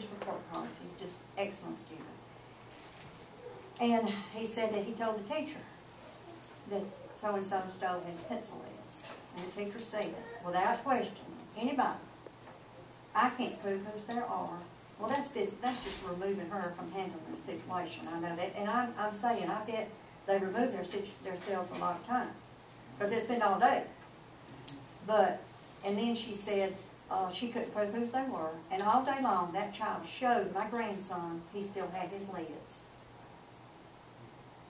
his report cards. He's just an excellent student. And he said that he told the teacher that so-and-so stole his pencil leads. And the teacher said, without question, anybody, I can't prove whose there are. Well, that's just removing her from handling the situation. I know that. And I'm saying, I bet they remove themselves a lot of times. Because it's been all day. And then she said she couldn't prove whose they were. And all day long, that child showed my grandson he still had his lids.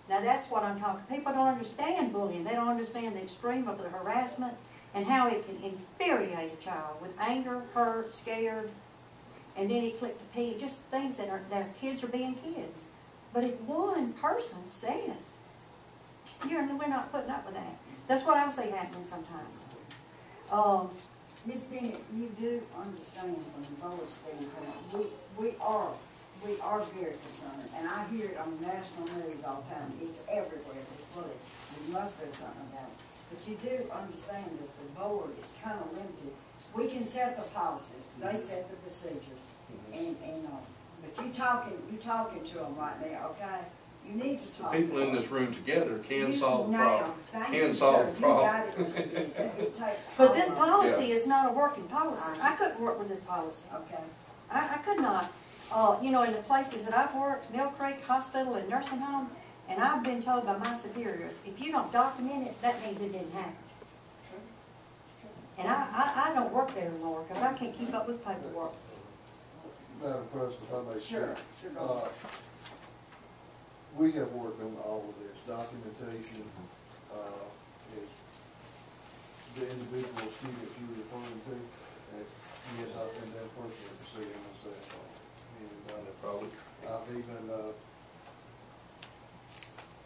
Now that's what I'm talking. People don't understand bullying. They don't understand the extreme of the harassment and how it can infuriate a child with anger, hurt, scared. And then he clicked the P, just things that kids are being kids. But if one person says, we're not putting up with that. That's what I see happening sometimes. Ms. Bennett, you do understand from the board standpoint, we are very concerned, and I hear it on national news all the time. It's everywhere, this bullying. We must do something about it. But you do understand that the board is kind of limited. We can set the policies, they set the procedures, but you talking to them right now, okay? You need to talk. People in this room together can solve the now, problem. thank Can you, solve sir. the problem. You got it takes But this time. policy is not a working policy. I couldn't work with this policy. Okay. I could not. You know, in the places that I've worked, Mill Creek Hospital and nursing home, and I've been told by my superiors, if you don't document it, that means it didn't happen. And I don't work there anymore because I can't keep up with paperwork. Madam President, if I may Sure. We have worked on all of this documentation. Is the individual students you're referring to? Yes, I've been there personally to see them myself. And I've even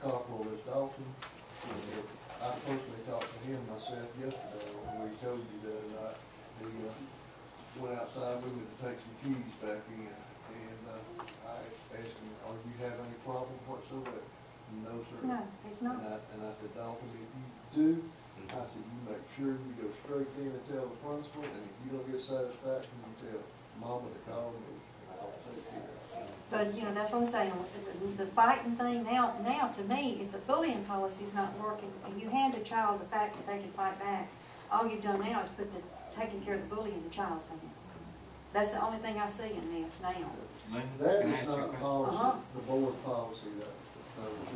Corporal Dalton. I personally talked to him myself yesterday when we told you that night. He went outside with me to take some keys back in, and I asked him, "Are you having any problem whatsoever?" "No, sir." No, it's not. And I said, "Dalton, if you do," I said, "you make sure you go straight in and tell the principal, and if you don't get satisfaction, you tell Mama to call me, and I'll take care of it." But, you know, that's what I'm saying. The fighting thing now, to me, if the bullying policy is not working, and you hand a child the fact that they can fight back, all you've done now is put taking care of the bully in the child's hands. That's the only thing I see in this now. That is not policy, the board policy, though.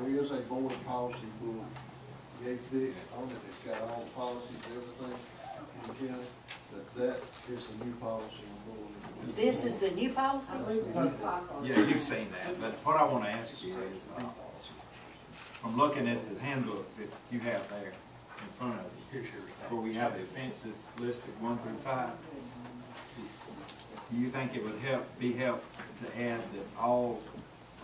There is a board policy book, the on it, it's got all the policies, everything in the county, that is the new policy on bullying. This is the new policy? Yeah, you've seen that, but what I want to ask you is, I'm looking at the handbook that you have there in front of you, where we have the offenses listed 1 through 5. Do you think it would be help to add that all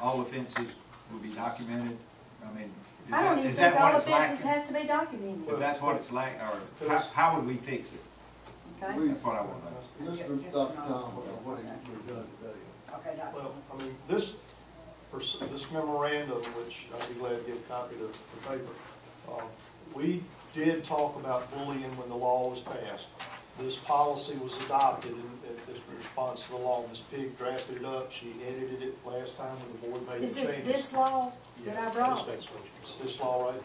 offenses will be documented? I mean, I don't even think all offenses has to be documented. Is that what it's like, or how would we fix it? Okay. That's what I want to know. This group Dr. Tom, what we've done today. Okay, Dr. Well, I mean, this memorandum, which I'd be glad to give a copy of the paper, we did talk about bullying when the law was passed. This policy was adopted in response to the law. Ms. Pig drafted it up. She edited it last time when the board made the changes. Is this law that I brought? It's this law right here.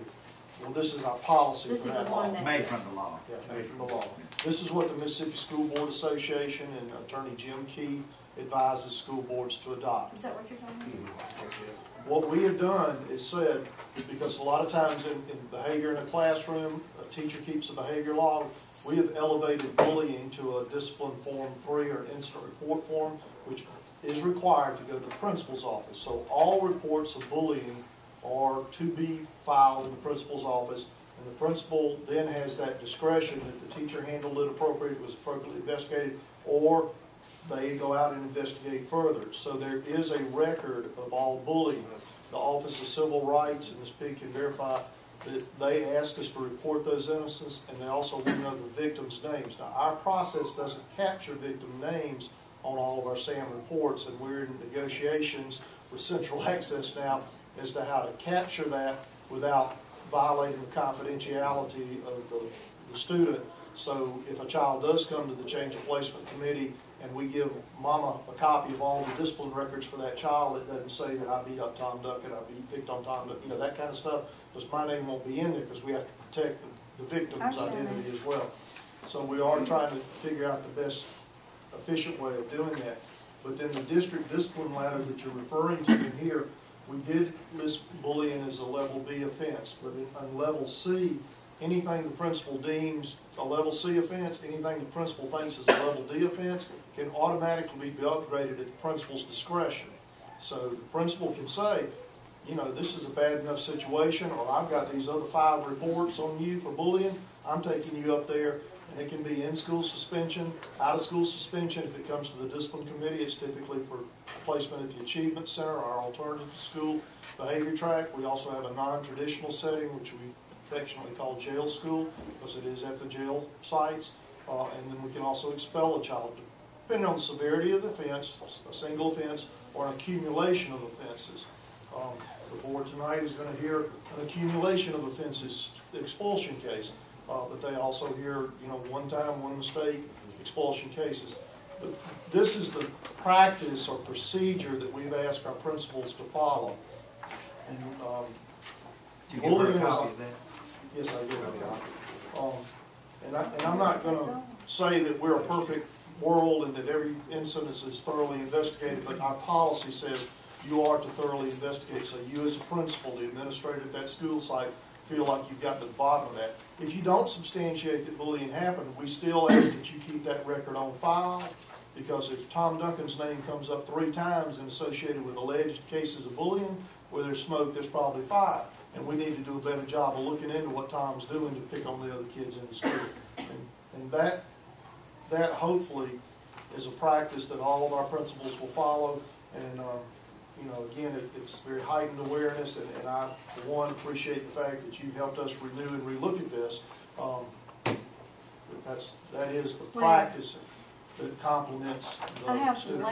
Well, this is our policy for that law. Made from the law. Yeah, made from the law. This is what the Mississippi School Board Association and Attorney Jim Keith advises school boards to adopt. Is that what you're talking about? What we have done is said, because a lot of times in behavior in a classroom, a teacher keeps a behavior log. We have elevated bullying to a discipline form 3 or incident report form, which is required to go to the principal's office. So all reports of bullying are to be filed in the principal's office, and the principal then has that discretion that the teacher handled it appropriately, was appropriately investigated, or they go out and investigate further. So there is a record of all bullying. The Office of Civil Rights, and Ms. Pig can verify, that they ask us to report those instances, and they also want to know the victims' names. Now, our process doesn't capture victim names on all of our SAM reports, and we're in negotiations with Central Access now as to how to capture that without violating the confidentiality of the student. So if a child does come to the Change of Placement Committee and we give mama a copy of all the discipline records for that child, it doesn't say that I beat up Tom Duncan, I picked on Tom Duncan, that kind of stuff, because my name won't be in there, because we have to protect the victim's identity as well. So we are trying to figure out the best efficient way of doing that. But then the district discipline ladder that you're referring to in here, we did list bullying as a level B offense, but on level C, anything the principal deems a level C offense, anything the principal thinks is a level D offense, can automatically be upgraded at the principal's discretion. So the principal can say, this is a bad enough situation, or I've got these other 5 reports on you for bullying, I'm taking you up there, and it can be in-school suspension, out-of-school suspension. If it comes to the discipline committee, it's typically for placement at the Achievement Center, our alternative to school behavior track. We also have a non-traditional setting, which we affectionately call jail school, because it is at the jail sites. And then we can also expel a child, depending on the severity of the offense, a single offense, or an accumulation of offenses. The board tonight is going to hear an accumulation of offenses expulsion case, but they also hear, one time, one mistake expulsion cases. But this is the practice or procedure that we've asked our principals to follow. And did you give her a copy of that? Yes, I did have a copy. And I'm not going to say that we're a perfect world and that every incident is thoroughly investigated, but our policy says you are to thoroughly investigate. So you as a principal, the administrator at that school site, feel like you've got to the bottom of that. If you don't substantiate that bullying happened, we still ask that you keep that record on file, because if Tom Duncan's name comes up 3 times and associated with alleged cases of bullying, where there's smoke, there's probably fire. And we need to do a better job of looking into what Tom's doing to pick on the other kids in the school. And that hopefully is a practice that all of our principals will follow. And again, it's very heightened awareness, and I, for one, appreciate the fact that you helped us renew and relook at this. That is the practice that complements the student.